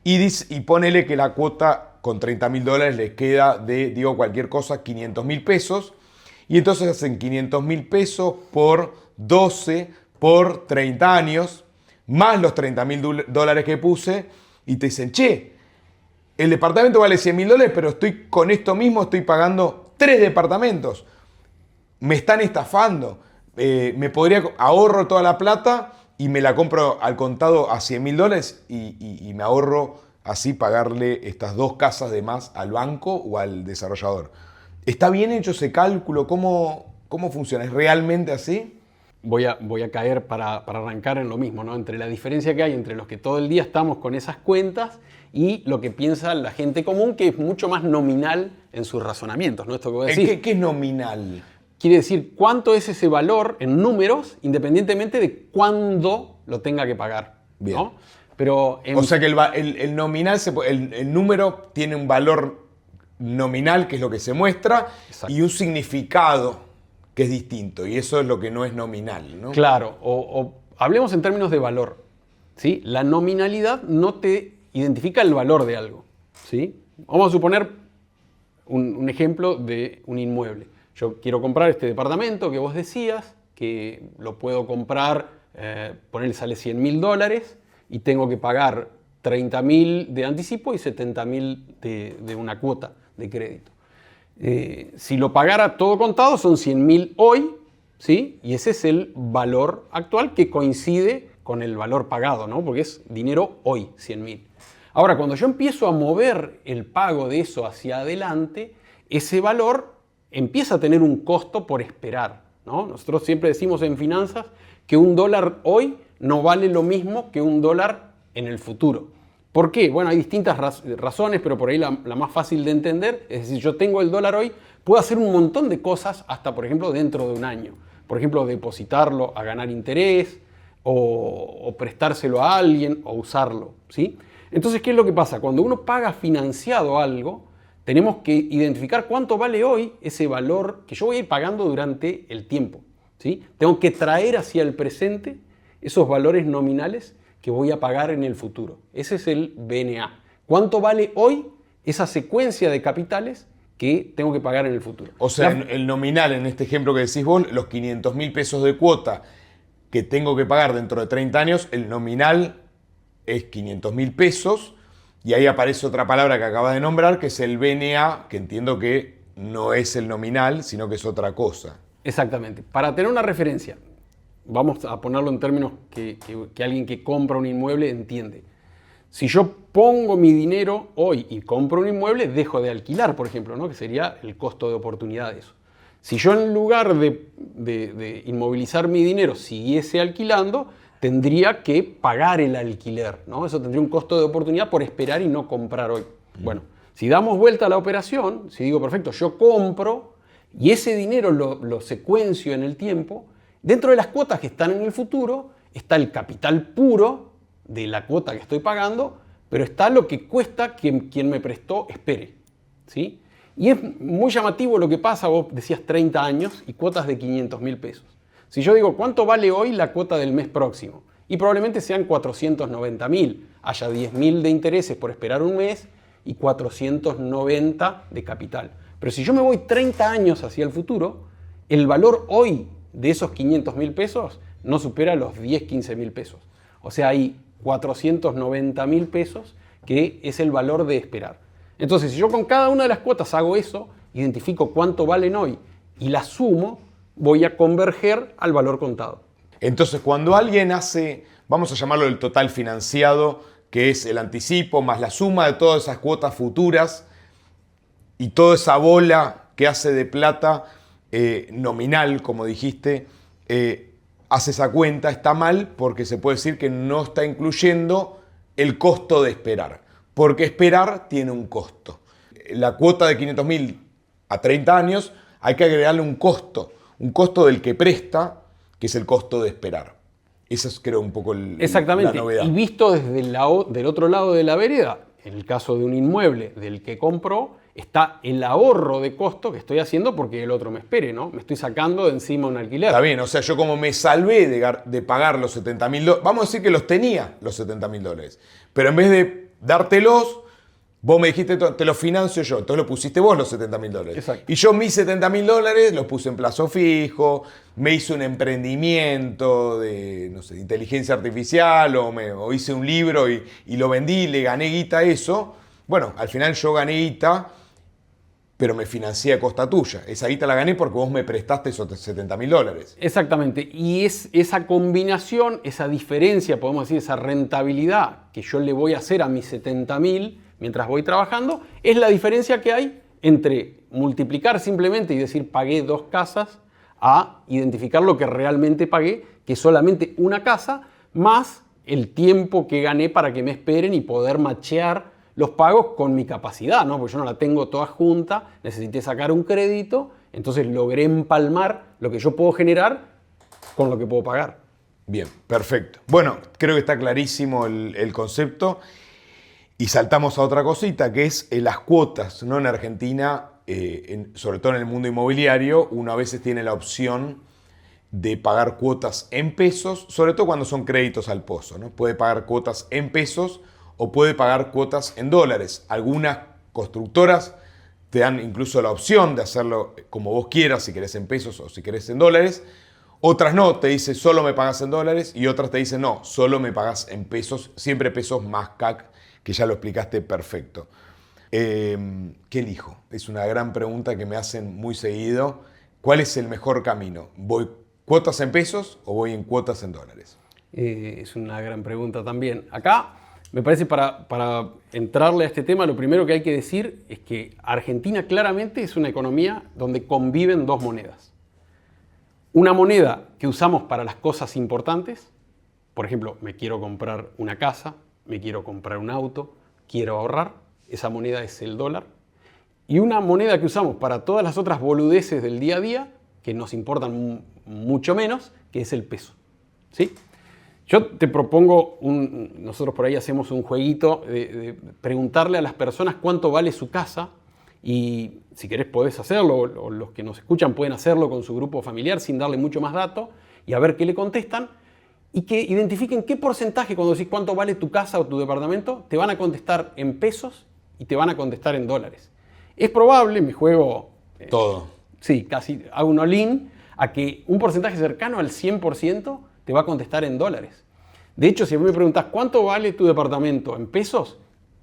Y ponele que la cuota con $30.000 les queda de, digo cualquier cosa, $500.000. Y entonces hacen $500.000 por 12 por 30 años, más los $30.000 que puse, y te dicen, che, el departamento vale $100.000, pero con esto mismo estoy pagando 3 departamentos. Me están estafando. Ahorro toda la plata y me la compro al contado a $100.000 y me ahorro así pagarle estas 2 casas de más al banco o al desarrollador. ¿Está bien hecho ese cálculo? ¿Cómo funciona? ¿Es realmente así? Voy a caer para arrancar en lo mismo, ¿no? Entre la diferencia que hay entre los que todo el día estamos con esas cuentas y lo que piensa la gente común, que es mucho más nominal en sus razonamientos, ¿no? Esto que voy a decir. ¿Qué es nominal? Quiere decir cuánto es ese valor en números, independientemente de cuándo lo tenga que pagar. Bien. ¿No? Pero o sea que el nominal, el número tiene un valor nominal, que es lo que se muestra, exacto, y un significado que es distinto. Y eso es lo que no es nominal, ¿no? Claro, o hablemos en términos de valor. ¿Sí? La nominalidad no te identifica el valor de algo. ¿Sí? Vamos a suponer un ejemplo de un inmueble. Yo quiero comprar este departamento que vos decías, que lo puedo comprar, ponerle sale $100.000 y tengo que pagar $30.000 de anticipo y $70.000 de una cuota de crédito. Si lo pagara todo contado son $100.000 hoy, ¿sí? Y ese es el valor actual que coincide con el valor pagado, ¿no? Porque es dinero hoy, $100.000. Ahora, cuando yo empiezo a mover el pago de eso hacia adelante, ese valor empieza a tener un costo por esperar, ¿no? Nosotros siempre decimos en finanzas que $1 hoy no vale lo mismo que $1 en el futuro. ¿Por qué? Bueno, hay distintas razones, pero por ahí la más fácil de entender es decir, yo tengo el dólar hoy, puedo hacer un montón de cosas hasta, por ejemplo, dentro de un año. Por ejemplo, depositarlo a ganar interés o prestárselo a alguien o usarlo, ¿sí? Entonces, ¿qué es lo que pasa? Cuando uno paga financiado algo, tenemos que identificar cuánto vale hoy ese valor que yo voy a ir pagando durante el tiempo, ¿sí? Tengo que traer hacia el presente esos valores nominales que voy a pagar en el futuro. Ese es el BNA. ¿Cuánto vale hoy esa secuencia de capitales que tengo que pagar en el futuro? O sea, el nominal, en este ejemplo que decís vos, los $500.000 de cuota que tengo que pagar dentro de 30 años, el nominal es $500.000 Y ahí aparece otra palabra que acabas de nombrar, que es el BNA, que entiendo que no es el nominal, sino que es otra cosa. Exactamente. Para tener una referencia, vamos a ponerlo en términos que alguien que compra un inmueble entiende. Si yo pongo mi dinero hoy y compro un inmueble, dejo de alquilar, por ejemplo, ¿no? Que sería el costo de oportunidad de eso. Si yo en lugar de inmovilizar mi dinero siguiese alquilando, tendría que pagar el alquiler, ¿no? Eso tendría un costo de oportunidad por esperar y no comprar hoy. Bueno, si damos vuelta a la operación, si digo, perfecto, yo compro y ese dinero lo secuencio en el tiempo, dentro de las cuotas que están en el futuro está el capital puro de la cuota que estoy pagando, pero está lo que cuesta que quien me prestó espere, ¿sí? Y es muy llamativo lo que pasa, vos decías 30 años y cuotas de 500.000 pesos. Si yo digo, ¿cuánto vale hoy la cuota del mes próximo? Y probablemente sean 490.000, haya 10.000 de intereses por esperar un mes y 490 de capital. Pero si yo me voy 30 años hacia el futuro, el valor hoy de esos 500.000 pesos no supera los 10-15.000 pesos. O sea, hay 490.000 pesos que es el valor de esperar. Entonces, si yo con cada una de las cuotas hago eso, identifico cuánto valen hoy y las sumo, voy a converger al valor contado. Entonces, cuando alguien hace, vamos a llamarlo el total financiado, que es el anticipo más la suma de todas esas cuotas futuras y toda esa bola que hace de plata nominal, como dijiste, hace esa cuenta, está mal porque se puede decir que no está incluyendo el costo de esperar. Porque esperar tiene un costo. La cuota de 500.000 a 30 años hay que agregarle un costo del que presta, que es el costo de esperar. Esa es, creo, un poco la novedad. Y visto desde del otro lado de la vereda, en el caso de un inmueble del que compró, está el ahorro de costo que estoy haciendo porque el otro me espere, ¿no? Me estoy sacando de encima un alquiler. Está bien, o sea, yo como me salvé de pagar los 70.000 vamos a decir que los tenía, los $70.000, pero en vez de dártelos, vos me dijiste, te los financio yo, entonces lo pusiste vos los $70.000. Exacto. Y yo mis $70.000 los puse en plazo fijo, me hice un emprendimiento de, no sé, de inteligencia artificial o hice un libro y lo vendí, le gané guita a eso. Bueno, al final yo gané guita, pero me financié a costa tuya. Esa guita la gané porque vos me prestaste esos $70.000. Exactamente. Y es esa combinación, esa diferencia, podemos decir, esa rentabilidad que yo le voy a hacer a mis 70.000 mientras voy trabajando, es la diferencia que hay entre multiplicar simplemente y decir pagué 2 casas a identificar lo que realmente pagué, que es solamente una casa, más el tiempo que gané para que me esperen y poder machear los pagos con mi capacidad, ¿no? Porque yo no la tengo toda junta, necesité sacar un crédito, entonces logré empalmar lo que yo puedo generar con lo que puedo pagar. Bien, perfecto. Bueno, creo que está clarísimo el concepto. Y saltamos a otra cosita, que es las cuotas, ¿no? En Argentina, sobre todo en el mundo inmobiliario, uno a veces tiene la opción de pagar cuotas en pesos, sobre todo cuando son créditos al pozo, ¿no? Puede pagar cuotas en pesos o puede pagar cuotas en dólares. Algunas constructoras te dan incluso la opción de hacerlo como vos quieras, si querés en pesos o si querés en dólares. Otras no, te dicen solo me pagas en dólares y otras te dicen no, solo me pagas en pesos, siempre pesos más CAC, que ya lo explicaste perfecto. ¿Qué elijo? Es una gran pregunta que me hacen muy seguido. ¿Cuál es el mejor camino? ¿Voy cuotas en pesos o voy en cuotas en dólares? Es una gran pregunta también. Acá, me parece, para entrarle a este tema, lo primero que hay que decir es que Argentina claramente es una economía donde conviven dos monedas. Una moneda que usamos para las cosas importantes, por ejemplo, me quiero comprar una casa, me quiero comprar un auto, quiero ahorrar, esa moneda es el dólar. Y una moneda que usamos para todas las otras boludeces del día a día, que nos importan mucho menos, que es el peso. ¿Sí? Yo te propongo, nosotros por ahí hacemos un jueguito de preguntarle a las personas cuánto vale su casa, y si querés podés hacerlo, o los que nos escuchan pueden hacerlo con su grupo familiar sin darle mucho más dato, y a ver qué le contestan, y que identifiquen qué porcentaje, cuando decís cuánto vale tu casa o tu departamento, te van a contestar en pesos y te van a contestar en dólares. Es probable, me juego... Todo. Sí, casi hago un all-in, a que un porcentaje cercano al 100% te va a contestar en dólares. De hecho, si a mí me preguntas cuánto vale tu departamento en pesos,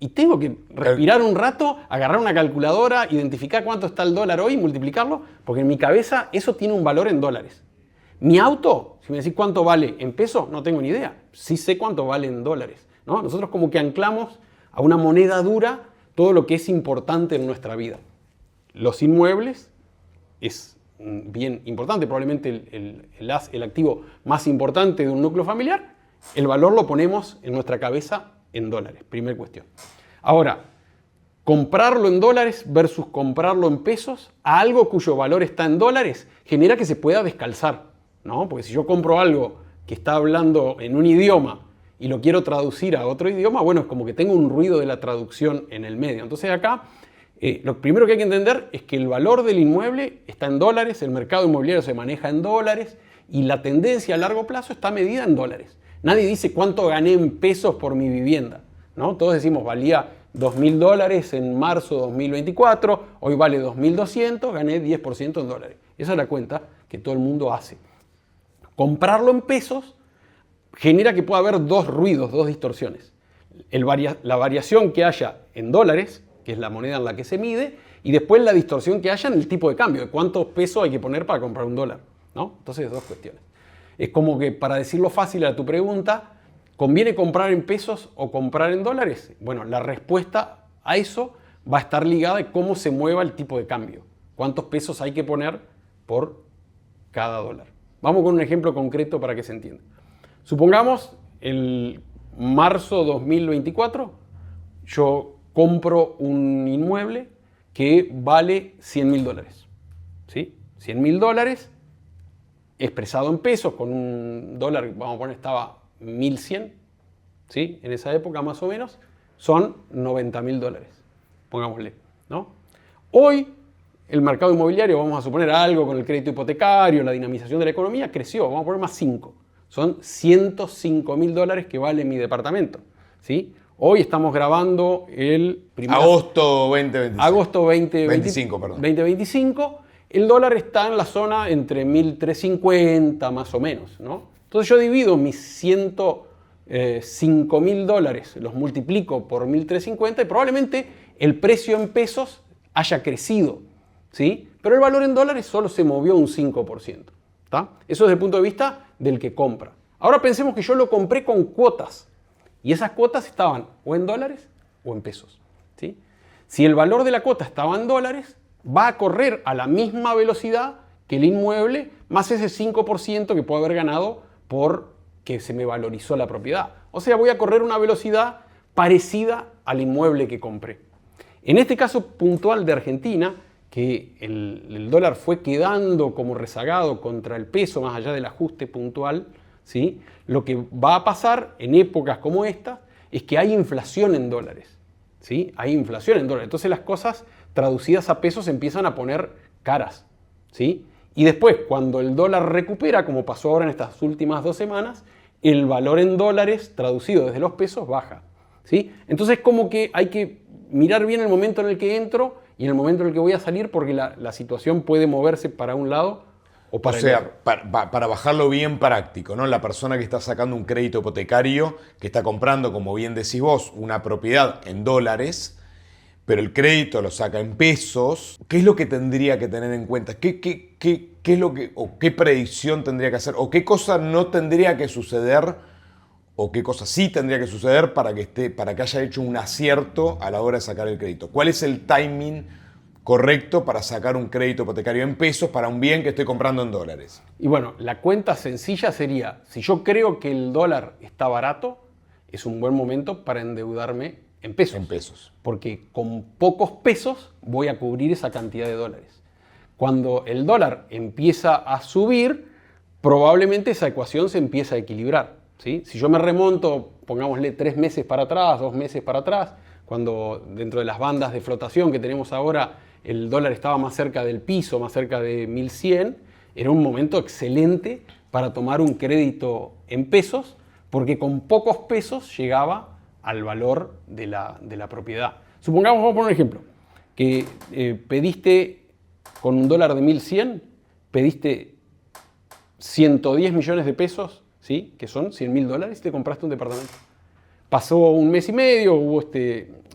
y tengo que respirar un rato, agarrar una calculadora, identificar cuánto está el dólar hoy y multiplicarlo, porque en mi cabeza eso tiene un valor en dólares. Mi auto, si me decís cuánto vale en pesos, no tengo ni idea. Sí sé cuánto vale en dólares, ¿no? Nosotros como que anclamos a una moneda dura todo lo que es importante en nuestra vida. Los inmuebles es bien importante, probablemente el activo más importante de un núcleo familiar. El valor lo ponemos en nuestra cabeza en dólares, primera cuestión. Ahora, comprarlo en dólares versus comprarlo en pesos a algo cuyo valor está en dólares genera que se pueda descalzar, ¿no? Porque si yo compro algo que está hablando en un idioma y lo quiero traducir a otro idioma, bueno, es como que tengo un ruido de la traducción en el medio. Entonces acá, lo primero que hay que entender es que el valor del inmueble está en dólares, el mercado inmobiliario se maneja en dólares y la tendencia a largo plazo está medida en dólares. Nadie dice cuánto gané en pesos por mi vivienda, ¿no? Todos decimos valía $2.000 en marzo de 2024, hoy vale 2.200, gané 10% en dólares. Esa es la cuenta que todo el mundo hace. Comprarlo en pesos genera que pueda haber dos ruidos, dos distorsiones. La variación que haya en dólares, que es la moneda en la que se mide, y después la distorsión que haya en el tipo de cambio, de cuántos pesos hay que poner para comprar un dólar, ¿no? Entonces, dos cuestiones. Es como que, para decirlo fácil a tu pregunta, ¿conviene comprar en pesos o comprar en dólares? Bueno, la respuesta a eso va a estar ligada a cómo se mueva el tipo de cambio. ¿Cuántos pesos hay que poner por cada dólar? Vamos con un ejemplo concreto para que se entienda. Supongamos el marzo 2024, yo compro un inmueble que vale $100.000. ¿Sí? $100.000 expresado en pesos, con un dólar, vamos a poner, estaba 1.100, ¿sí? En esa época más o menos, son $90.000, pongámosle, ¿no? Hoy el mercado inmobiliario, vamos a suponer algo con el crédito hipotecario, la dinamización de la economía, creció, vamos a poner más 5. Son $105.000 que vale mi departamento, ¿sí? Hoy estamos grabando el agosto 2025. Agosto 2025. El dólar está en la zona entre 1.350 más o menos, ¿no? Entonces yo divido mis $105.000, los multiplico por 1.350 y probablemente el precio en pesos haya crecido, ¿sí? Pero el valor en dólares solo se movió un 5%. ¿Tá? Eso desde el punto de vista del que compra. Ahora pensemos que yo lo compré con cuotas y esas cuotas estaban o en dólares o en pesos, ¿sí? Si el valor de la cuota estaba en dólares, va a correr a la misma velocidad que el inmueble más ese 5% que puedo haber ganado porque se me valorizó la propiedad. O sea, voy a correr una velocidad parecida al inmueble que compré. En este caso puntual de Argentina, que el dólar fue quedando como rezagado contra el peso más allá del ajuste puntual, ¿sí? Lo que va a pasar en épocas como esta es que hay inflación en dólares, ¿sí? Hay inflación en dólares. Entonces las cosas traducidas a pesos empiezan a poner caras, ¿sí? Y después, cuando el dólar recupera, como pasó ahora en estas últimas 2 semanas, el valor en dólares traducido desde los pesos baja, ¿sí? Entonces como que hay que mirar bien el momento en el que entro y en el momento en el que voy a salir, porque la situación puede moverse para un lado o para el otro. Para bajarlo bien práctico, ¿no? La persona que está sacando un crédito hipotecario, que está comprando, como bien decís vos, una propiedad en dólares, pero el crédito lo saca en pesos, ¿qué es lo que tendría que tener en cuenta? ¿Qué es lo que, o qué predicción tendría que hacer? ¿O qué cosa no tendría que suceder? ¿O qué cosa sí tendría que suceder para que haya hecho un acierto a la hora de sacar el crédito? ¿Cuál es el timing correcto para sacar un crédito hipotecario en pesos para un bien que estoy comprando en dólares? Y bueno, la cuenta sencilla sería, si yo creo que el dólar está barato, es un buen momento para endeudarme en pesos. En pesos. Porque con pocos pesos voy a cubrir esa cantidad de dólares. Cuando el dólar empieza a subir, probablemente esa ecuación se empieza a equilibrar, ¿sí? Si yo me remonto, pongámosle 3 meses para atrás, 2 meses para atrás, cuando dentro de las bandas de flotación que tenemos ahora, el dólar estaba más cerca del piso, más cerca de 1.100, era un momento excelente para tomar un crédito en pesos, porque con pocos pesos llegaba al valor de la propiedad. Supongamos, vamos a poner un ejemplo, que pediste con un dólar de 1.100, pediste 110 millones de pesos, ¿sí? Que son $100.000, y te compraste un departamento. Pasó un mes y medio, hubo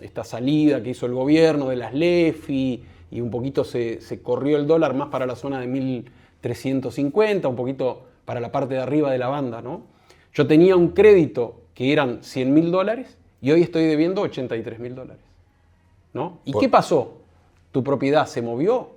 esta salida que hizo el gobierno de las LEFI y un poquito se corrió el dólar más para la zona de 1350, un poquito para la parte de arriba de la banda, ¿no? Yo tenía un crédito que eran $100.000 y hoy estoy debiendo $83.000, ¿no? ¿Y qué pasó? ¿Tu propiedad se movió?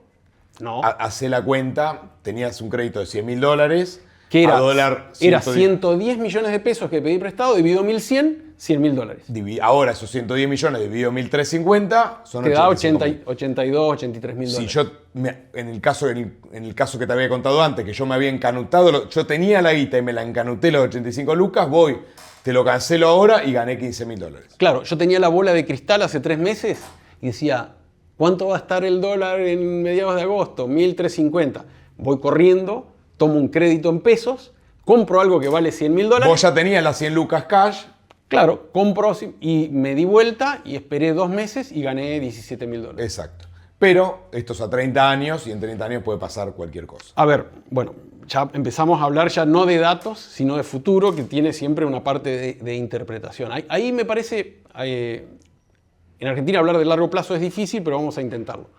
No. Hacé la cuenta, tenías un crédito de $100.000, que era, a dólar... Era 110 millones de pesos que pedí prestado, dividido 1.100, $100.000. Ahora esos 110 millones dividido 1.350 son te da 82, $83.000. Si yo, en el caso que te había contado antes, que yo me había encanutado, yo tenía la guita y me la encanuté los 85 lucas, voy, te lo cancelo ahora y gané $15.000. Claro, yo tenía la bola de cristal hace 3 meses y decía, ¿cuánto va a estar el dólar en mediados de agosto? 1.350. Voy corriendo, tomo un crédito en pesos, compro algo que vale $100.000. Vos ya tenías las 100 lucas cash. Claro, compro y me di vuelta y esperé 2 meses y gané $17.000. Exacto. Pero esto es a 30 años y en 30 años puede pasar cualquier cosa. A ver, bueno, ya empezamos a hablar ya no de datos, sino de futuro, que tiene siempre una parte de interpretación. Ahí me parece, en Argentina hablar de largo plazo es difícil, pero vamos a intentarlo.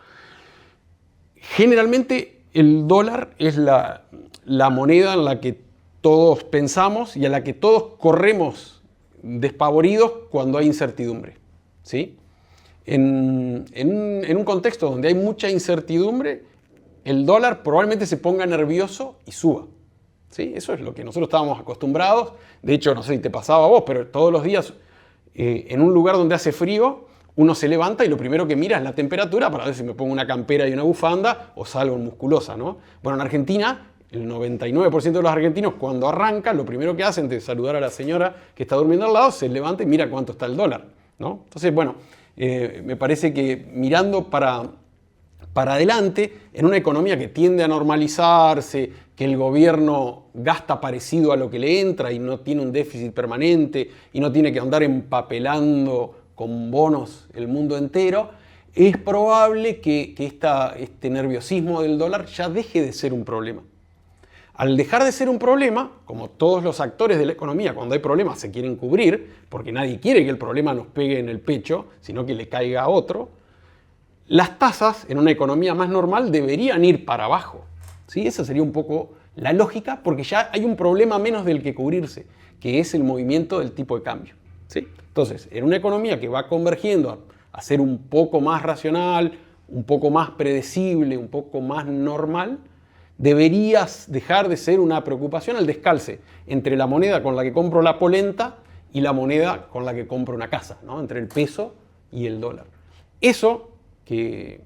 Generalmente el dólar es la moneda en la que todos pensamos y a la que todos corremos despavoridos cuando hay incertidumbre, ¿sí? En un contexto donde hay mucha incertidumbre, el dólar probablemente se ponga nervioso y suba, ¿sí? Eso es lo que nosotros estábamos acostumbrados. De hecho, no sé si te pasaba a vos, pero todos los días en un lugar donde hace frío, uno se levanta y lo primero que mira es la temperatura para ver si me pongo una campera y una bufanda o salgo en musculosa, ¿no? Bueno, en Argentina, el 99% de los argentinos cuando arrancan, lo primero que hacen es saludar a la señora que está durmiendo al lado, se levanta y mira cuánto está el dólar, ¿no? Entonces, bueno, me parece que mirando para adelante, en una economía que tiende a normalizarse, que el gobierno gasta parecido a lo que le entra y no tiene un déficit permanente y no tiene que andar empapelando con bonos el mundo entero, es probable que este nerviosismo del dólar ya deje de ser un problema. Al dejar de ser un problema, como todos los actores de la economía, cuando hay problemas se quieren cubrir, porque nadie quiere que el problema nos pegue en el pecho, sino que le caiga a otro, las tasas en una economía más normal deberían ir para abajo, ¿sí? Esa sería un poco la lógica, porque ya hay un problema menos del que cubrirse, que es el movimiento del tipo de cambio, ¿sí? Entonces, en una economía que va convergiendo a ser un poco más racional, un poco más predecible, un poco más normal, deberías dejar de ser una preocupación el descalce entre la moneda con la que compro la polenta y la moneda con la que compro una casa, ¿no? Entre el peso y el dólar. Eso, que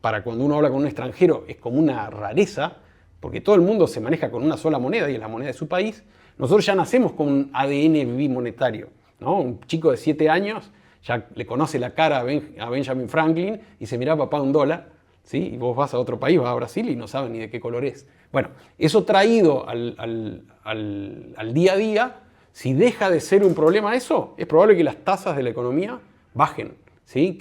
para cuando uno habla con un extranjero es como una rareza, porque todo el mundo se maneja con una sola moneda y es la moneda de su país, nosotros ya nacemos con un ADN bimonetario, ¿no? Un chico de 7 años ya le conoce la cara a Benjamin Franklin y se mira, papá, $1, ¿sí? Y vos vas a otro país, vas a Brasil y no sabes ni de qué color es. Bueno, eso traído al día a día, si deja de ser un problema eso, es probable que las tasas de la economía bajen, ¿sí?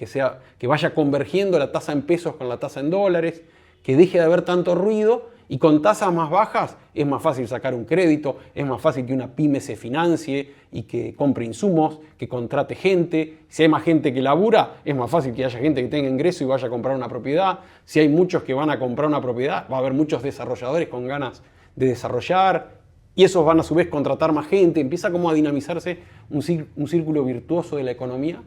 Que vaya convergiendo la tasa en pesos con la tasa en dólares, que deje de haber tanto ruido. Y con tasas más bajas es más fácil sacar un crédito, es más fácil que una pyme se financie y que compre insumos, que contrate gente. Si hay más gente que labura, es más fácil que haya gente que tenga ingreso y vaya a comprar una propiedad. Si hay muchos que van a comprar una propiedad, va a haber muchos desarrolladores con ganas de desarrollar y esos van a su vez contratar más gente. Empieza como a dinamizarse un círculo virtuoso de la economía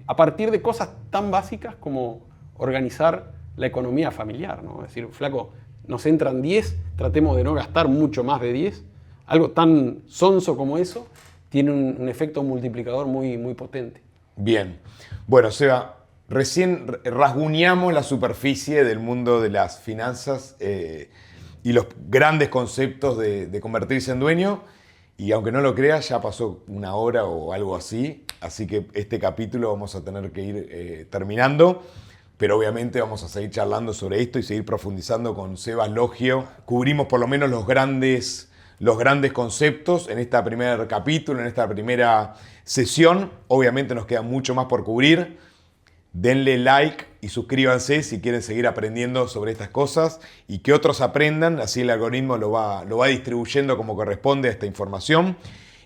a partir de cosas tan básicas como organizar la economía familiar, ¿no? Es decir, flaco, nos entran 10, tratemos de no gastar mucho más de 10. Algo tan sonso como eso tiene un efecto multiplicador muy, muy potente. Bien. Bueno, Seba, recién rasguñamos la superficie del mundo de las finanzas y los grandes conceptos de convertirse en dueño. Y aunque no lo creas, ya pasó 1 hora o algo así. Así que este capítulo vamos a tener que ir terminando. Pero obviamente vamos a seguir charlando sobre esto y seguir profundizando con Sebas Logio. Cubrimos por lo menos los grandes conceptos en este primer capítulo, en esta primera sesión. Obviamente nos queda mucho más por cubrir. Denle like y suscríbanse si quieren seguir aprendiendo sobre estas cosas y que otros aprendan. Así el algoritmo lo va distribuyendo como corresponde a esta información.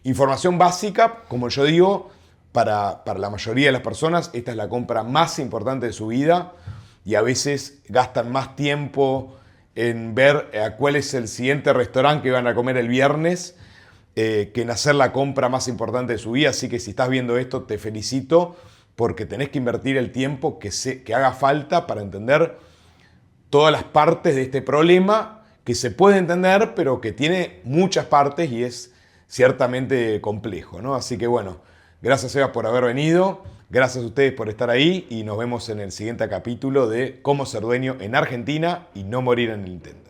Información básica, como yo digo, para la mayoría de las personas esta es la compra más importante de su vida y a veces gastan más tiempo en ver a cuál es el siguiente restaurante que van a comer el viernes que en hacer la compra más importante de su vida. Así que si estás viendo esto, te felicito porque tenés que invertir el tiempo que haga falta para entender todas las partes de este problema que se puede entender, pero que tiene muchas partes y es ciertamente complejo, ¿no? Así que bueno, gracias Eva por haber venido, gracias a ustedes por estar ahí y nos vemos en el siguiente capítulo de Cómo ser dueño en Argentina y no morir en el intento.